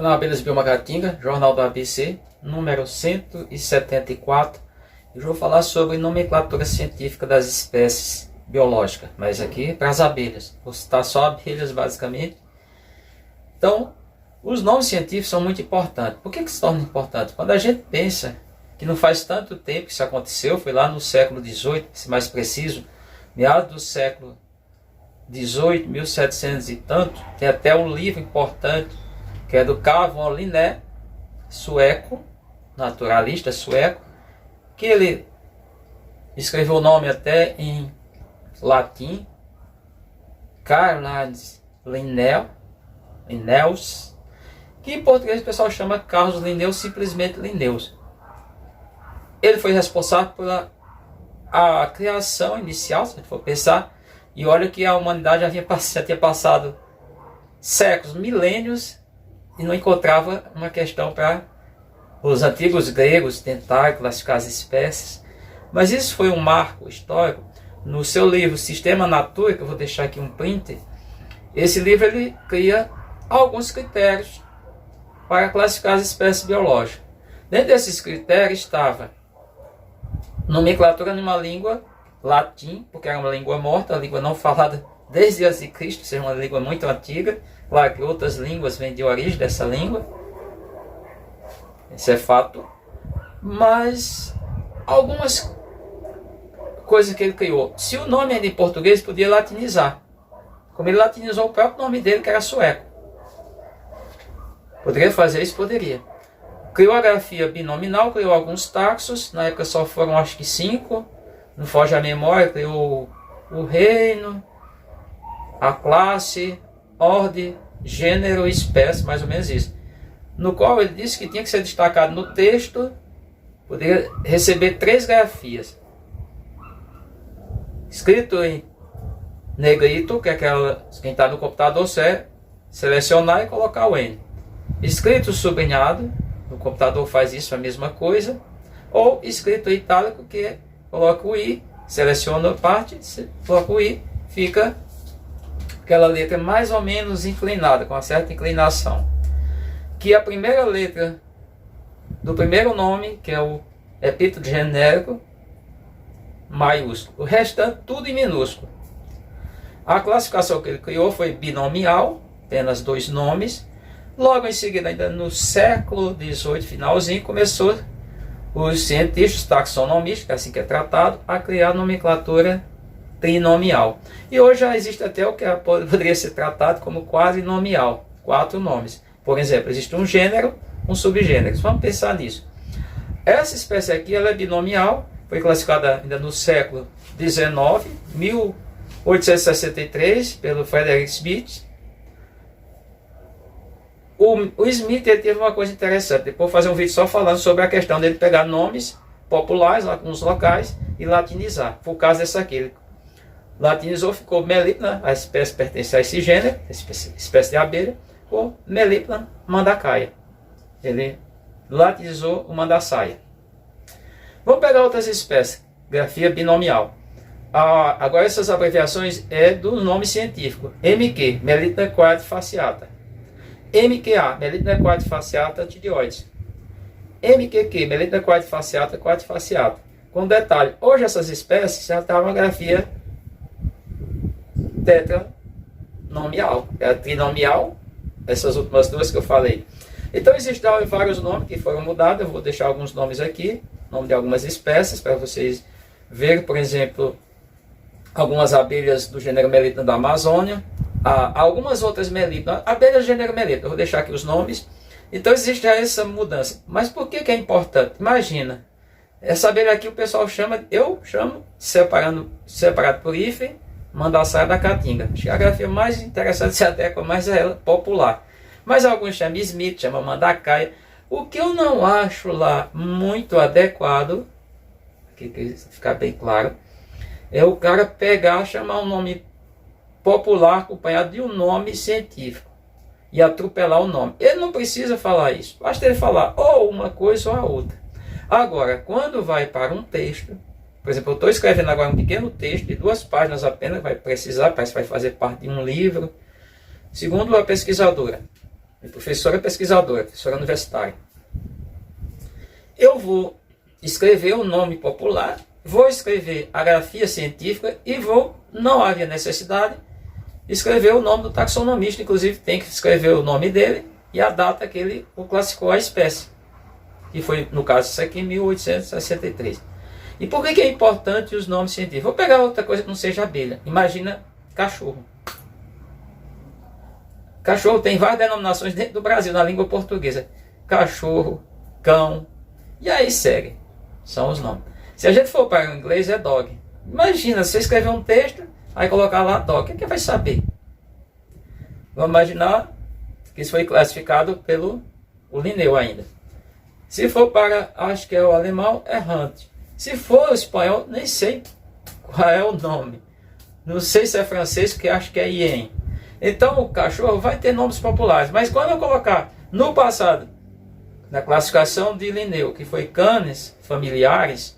Canal Abelhas Biomacatinga, Jornal do ABC, número 174. Eu vou falar sobre nomenclatura científica das espécies biológicas, mas aqui para as abelhas. Vou citar só abelhas basicamente. Então, os nomes científicos são muito importantes. Por que se tornam importantes? Quando a gente pensa que não faz tanto tempo que isso aconteceu, foi lá no século XVIII, se mais preciso, meados do século XVIII, 1700 e tanto, tem até um livro importante que é do Carl von Linné, sueco, naturalista sueco, que ele escreveu o nome até em latim, Carl-Heinz Linnaeus, que em português o pessoal chama Carlos Linnaeus, simplesmente Linnaeus. Ele foi responsável pela a criação inicial, se a gente for pensar, e olha que a humanidade já tinha passado séculos, milênios, e não encontrava uma questão para os antigos gregos tentar classificar as espécies. Mas isso foi um marco histórico. No seu livro Sistema Natura, que eu vou deixar aqui um print, esse livro ele cria alguns critérios para classificar as espécies biológicas. Dentro desses critérios estava nomenclatura numa língua latim, porque era uma língua morta, a língua não falada desde antes de Cristo, seja uma língua muito antiga. Claro que outras línguas vêm de origem dessa língua, isso é fato, mas algumas coisas que ele criou. Se o nome era em português, podia latinizar, como ele latinizou o próprio nome dele, que era sueco. Poderia fazer isso? Poderia. Criou a grafia binominal, criou alguns taxos, na época só foram acho que 5, não foge a memória, criou o reino, a classe, ordem, gênero e espécie, mais ou menos isso. No qual ele disse que tinha que ser destacado no texto, poderia receber 3 grafias. Escrito em negrito, que é aquela, quem está no computador, você selecionar e colocar o N. Escrito sublinhado, no computador faz isso, a mesma coisa. Ou escrito em itálico, que coloca o I, seleciona a parte, coloca o I, fica aquela letra mais ou menos inclinada, com uma certa inclinação. Que a primeira letra do primeiro nome, que é o epíteto genérico, maiúsculo. O restante tudo em minúsculo. A classificação que ele criou foi binomial, apenas 2 nomes. Logo em seguida, ainda no século XVIII, finalzinho, começou os cientistas taxonomistas, que é assim que é tratado, a criar a nomenclatura trinomial. E hoje já existe até o que poderia ser tratado como quadrinomial, 4 nomes. Por exemplo, existe um gênero, um subgênero. Vamos pensar nisso. Essa espécie aqui ela é binomial, foi classificada ainda no século XIX, 1863, pelo Frederick Smith. O Smith ele teve uma coisa interessante, depois vou fazer um vídeo só falando sobre a questão dele pegar nomes populares, alguns locais, e latinizar. Foi o caso dessa aqui, ele latinizou, ficou Melipna, a espécie pertence a esse gênero, espécie de abelha, ou Melipna mandacaia. Ele latinizou o mandaçaia. Vamos pegar outras espécies, grafia binomial. Agora essas abreviações é do nome científico. MQ, Melipna quadrifaciata. MQA, Melipna quadrifaciata tidioides. MQQ, Melipna quadrifaciata quadrifaciata. Com detalhe, hoje essas espécies já estavam uma grafia tetranomial, é a trinomial, essas últimas 2 que eu falei. Então existem vários nomes que foram mudados, eu vou deixar alguns nomes aqui, nome de algumas espécies, para vocês verem, por exemplo, algumas abelhas do gênero Melipna da Amazônia, algumas outras Melipna, abelhas do gênero Melipna, eu vou deixar aqui os nomes. Então existe já essa mudança. Mas por que é importante? Imagina, essa abelha aqui o pessoal chama, eu chamo, separado por hífen, mandaçaia da caatinga. Acho que a grafia mais interessante se adequa mais a ela, popular. Mas alguns chamam Smith, chamam mandacaia. O que eu não acho lá muito adequado, aqui que ficar bem claro, é o cara pegar, chamar um nome popular acompanhado de um nome científico e atropelar o nome. Ele não precisa falar isso. Basta ele falar ou uma coisa ou a outra. Agora, quando vai para um texto, por exemplo, eu estou escrevendo agora um pequeno texto de 2 páginas apenas, vai precisar, parece que vai fazer parte de um livro. Segundo a pesquisadora, Minha professora é pesquisadora, professora universitária. Eu vou escrever o nome popular, vou escrever a grafia científica e vou, não havia necessidade, escrever o nome do taxonomista. Inclusive tem que escrever o nome dele e a data que ele classificou a espécie, que foi, no caso, isso aqui em 1863. E por que é importante os nomes científicos? Vou pegar outra coisa que não seja abelha. Imagina cachorro. Cachorro tem várias denominações dentro do Brasil, na língua portuguesa. Cachorro, cão, e aí segue. São os nomes. Se a gente for para o inglês, é dog. Imagina, você escrever um texto, aí colocar lá dog. O que vai saber? Vamos imaginar que isso foi classificado pelo Linneu ainda. Se for para, acho que é o alemão, é Hunt. Se for o espanhol, nem sei qual é o nome. Não sei se é francês, que acho que é Ien. Então o cachorro vai ter nomes populares. Mas quando eu colocar no passado, na classificação de Linneu, que foi canes familiares,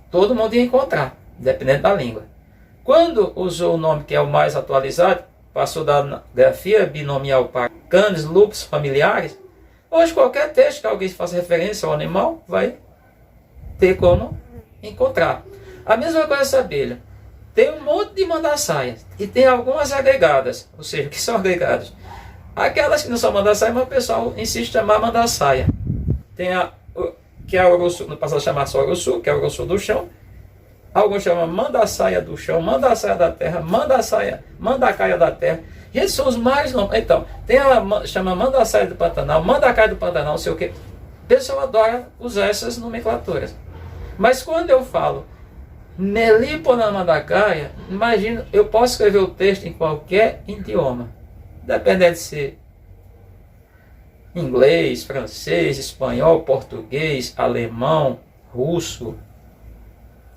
todo mundo ia encontrar, dependendo da língua. Quando usou o nome que é o mais atualizado, passou da grafia binomial para canes lupus familiares, hoje qualquer texto que alguém faça referência ao animal vai ter como encontrar. A mesma coisa essa abelha. Tem um monte de mandaçaias e tem algumas agregadas, ou seja, que são agregadas. Aquelas que não são mandaçaia, mas o pessoal insiste em chamar mandaçaia. Tem a que é a urussu, no passado chamava só urussu, que é o urussu do chão. Alguns chamam mandaçaia do chão, mandaçaia da terra, mandaçaia, mandacaia da terra. E esses são os mais nomes. Então, tem a chama mandaçaia do Pantanal, mandacaia do Pantanal, não sei o quê. O pessoal adora usar essas nomenclaturas. Mas quando eu falo Melipona mandacaia, imagina, eu posso escrever o texto em qualquer idioma, dependendo de ser inglês, francês, espanhol, português, alemão, russo,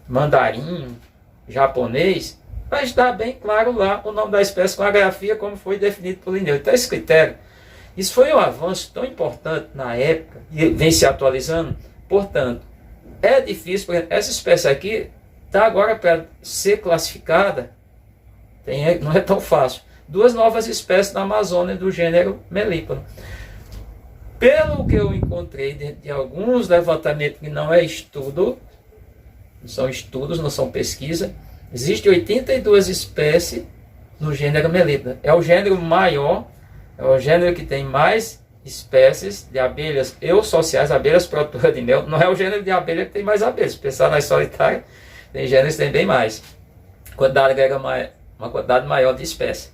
mandarim, japonês, vai estar bem claro lá o nome da espécie com a grafia como foi definido por Linneu. Então esse critério, isso foi um avanço tão importante na época e vem se atualizando. Portanto, é difícil, porque essa espécie aqui está agora para ser classificada, não é tão fácil. Duas novas espécies na Amazônia do gênero Melípona. Pelo que eu encontrei dentro de alguns levantamentos que não é estudo, são estudos, não são pesquisa, existem 82 espécies no gênero Melípona. É o gênero maior, é o gênero que tem mais espécies de abelhas eusociais, abelhas produtoras de mel. Não é o gênero de abelha que tem mais abelhas. Se pensar nas solitárias, tem gêneros que tem bem mais. Quantidade agrega uma quantidade maior de espécies.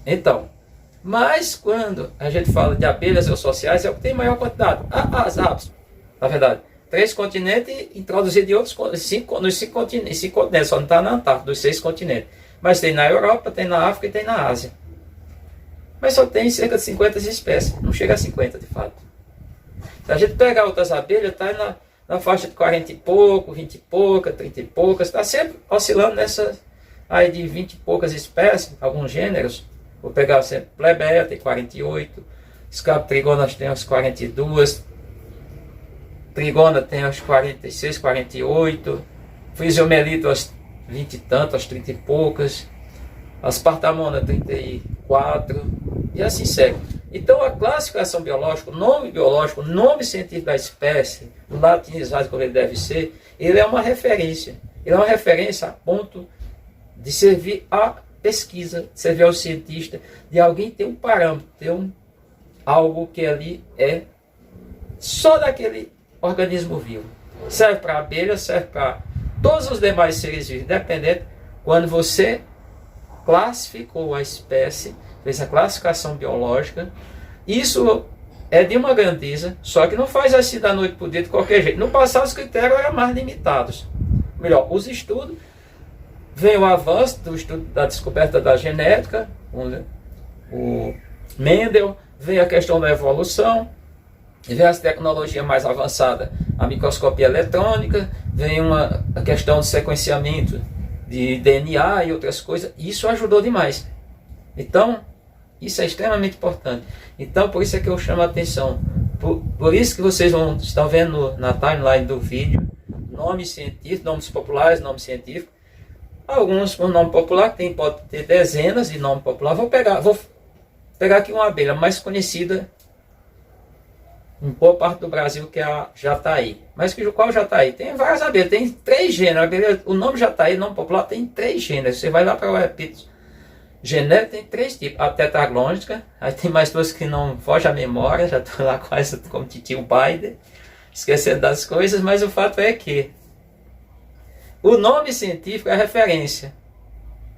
Então, mas quando a gente fala de abelhas eusociais, é o que tem maior quantidade. As aves, na verdade, 3 continentes introduzidos de outros nos 5 continentes, só não está na Antártida, dos 6 continentes. Mas tem na Europa, tem na África e tem na Ásia. Mas só tem cerca de 50 espécies, não chega a 50 de fato. Se a gente pegar outras abelhas, está na faixa de 40 e pouco, 20 e pouca, 30 e poucas, está sempre oscilando nessa aí de 20 e poucas espécies, alguns gêneros. Vou pegar sempre plebeia, tem 48, escaptrigona tem uns 42, trigona tem uns 46, 48, fisiomelito aos 20 e tanto, aos 30 e poucas, as partamona 34, e assim segue. Então a classificação biológica, o nome científico da espécie, latinizado como ele deve ser, ele é uma referência. Ele é uma referência a ponto de servir a pesquisa, de servir ao cientista, de alguém ter um parâmetro, ter algo que ali é só daquele organismo vivo. Serve para abelha, serve para todos os demais seres vivos, independente. Quando você classificou a espécie, fez a classificação biológica, isso é de uma grandeza, só que não faz assim da noite para o dia de qualquer jeito. No passado os critérios eram mais limitados. Melhor, os estudos, vem o avanço do estudo da descoberta da genética, o Mendel, vem a questão da evolução, vem as tecnologias mais avançadas, a microscopia eletrônica, vem a questão do sequenciamento de DNA e outras coisas. Isso ajudou demais. Então, isso é extremamente importante. Então, por isso é que eu chamo a atenção. Por isso que vocês estão vendo na timeline do vídeo, nomes científicos, nomes populares, nomes científicos. Alguns por nome popular, pode ter dezenas de nome popular. Vou pegar aqui uma abelha mais conhecida em boa parte do Brasil, que é a jataí. Mas qual jataí? Tem várias abelhas, tem 3 gêneros. O nome jataí, nome popular, tem 3 gêneros. Você vai lá para o epíteto genérico, tem 3 tipos. A tetraglônica, aí tem mais 2 que não foge à memória, já estou lá quase como titio Biden, esquecendo das coisas, mas o fato é que o nome científico é a referência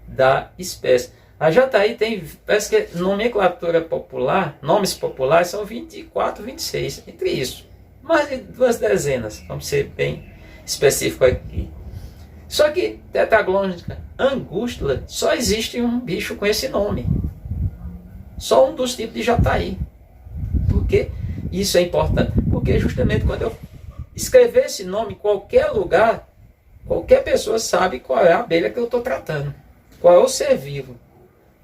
da espécie. A jataí tem, parece que nomenclatura popular, nomes populares são 24, 26, entre isso. Mais de 2 dezenas, vamos ser bem específico aqui. Só que tetraglônica angústula, só existe um bicho com esse nome. Só um dos tipos de jataí. Por que isso é importante? Porque justamente quando eu escrever esse nome em qualquer lugar, qualquer pessoa sabe qual é a abelha que eu estou tratando, qual é o ser vivo.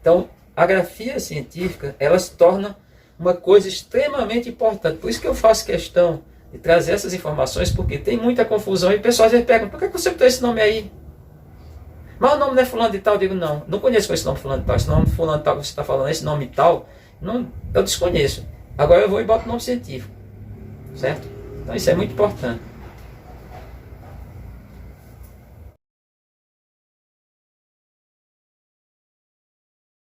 Então, a grafia científica, ela se torna uma coisa extremamente importante. Por isso que eu faço questão de trazer essas informações, porque tem muita confusão e pessoas às vezes perguntam, por que você botou esse nome aí? Mas o nome não é fulano de tal? Eu digo, não conheço esse nome fulano de tal. Esse nome fulano de tal que você está falando, esse nome tal, não, eu desconheço. Agora eu vou e boto o nome científico, certo? Então isso é muito importante.